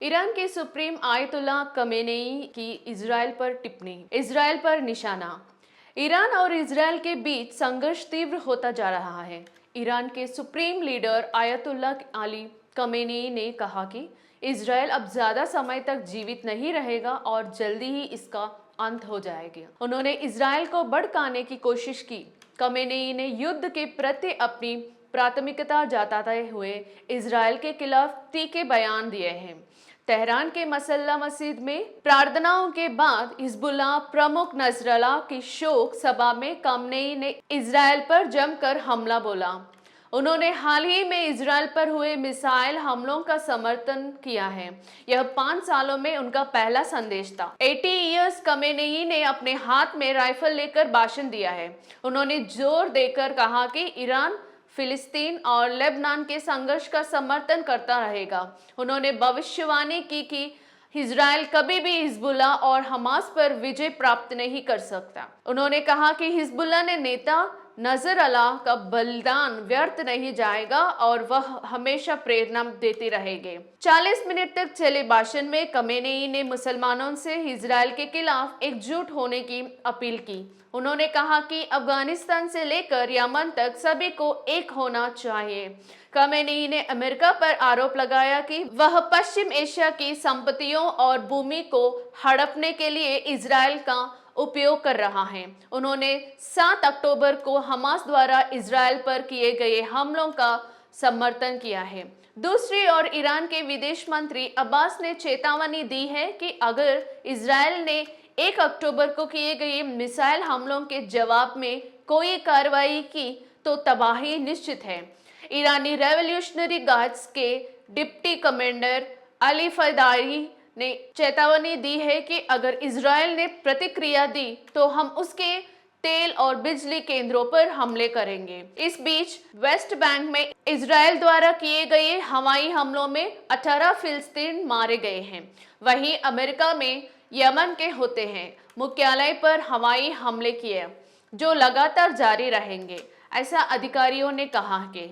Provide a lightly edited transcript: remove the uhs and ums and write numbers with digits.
Iran के supreme ayatollah Khamenei की Israel पर टिप्पणी, इजरायल पर निशाना। ईरान और इजरायल के बीच संघर्ष तीव्र होता जा रहा है। ईरान के supreme leader ayatollah Ali Khamenei ने कहा कि इजरायल अब ज्यादा समय तक जीवित नहीं रहेगा और जल्दी ही इसका अंत हो जाएगा। उन्होंने इजरायल को भड़काने की कोशिश की। खमेनेई ने युद्ध के प्रति अपनी प्राथमिकता जताते हुए इजरायल के खिलाफ तीखे बयान दिए हैं। तेहरान के मसल्ला मस्जिद में प्रार्थनाओं के बाद हिजबुल्लाह प्रमुख नसरल्लाह की शोक सभा में खमेनेई ने इजरायल पर जमकर हमला बोला। उन्होंने हाल ही में इजरायल पर हुए मिसाइल हमलों का समर्थन किया है। यह 5 सालों में उनका पहला संदेश था। 80 इयर्स खमेनेई ने अपने हाथ में राइफल लेकर भाषण दिया है। उन्होंने जोर देकर कहा कि ईरान फिलिस्तीन और लेबनान के संघर्ष का समर्थन करता रहेगा। उन्होंने भविष्यवाणी की कि इजरायल कभी भी हिजबुल्लाह और हमास पर विजय प्राप्त नहीं कर सकता। उन्होंने कहा कि हिजबुल्लाह ने नेता नसरल्लाह का बलिदान व्यर्थ नहीं जाएगा और वह हमेशा प्रेरणा देते रहेंगे। 40 मिनट तक चले भाषण में खमेनेई ने मुसलमानों से इजरायल के खिलाफ एकजुट होने की अपील की। उन्होंने कहा कि अफगानिस्तान से लेकर यमन तक सभी को एक होना चाहिए। खमेनेई ने अमेरिका पर आरोप लगाया कि वह पश्चिम एशिया की संपत्तियों और भूमि को हड़पने के लिए इजरायल का उपयोग कर रहा है। उन्होंने 7 अक्टूबर को हमास द्वारा इजरायल पर किए गए हमलों का समर्थन किया है। दूसरी ओर ईरान के विदेश मंत्री अब्बास ने चेतावनी दी है कि अगर इजरायल ने 1 अक्टूबर को किए गए मिसाइल हमलों के जवाब में कोई कार्रवाई की तो तबाही निश्चित है। ईरानी रेवोल्यूशनरी गार्ड्स के डिप्टी कमांडर अली फदाई ने चेतावनी दी है कि अगर इजरायल ने प्रतिक्रिया दी तो हम उसके तेल और बिजली केंद्रों पर हमले करेंगे। इस बीच वेस्ट बैंक में इजरायल द्वारा किए गए हवाई हमलों में 18 फिलिस्तीन मारे गए हैं। वहीं अमेरिका में यमन के होते हैं मुख्यालय पर हवाई हमले किए जो लगातार जारी रहेंगे, ऐसा अधिकारियों ने कहा कि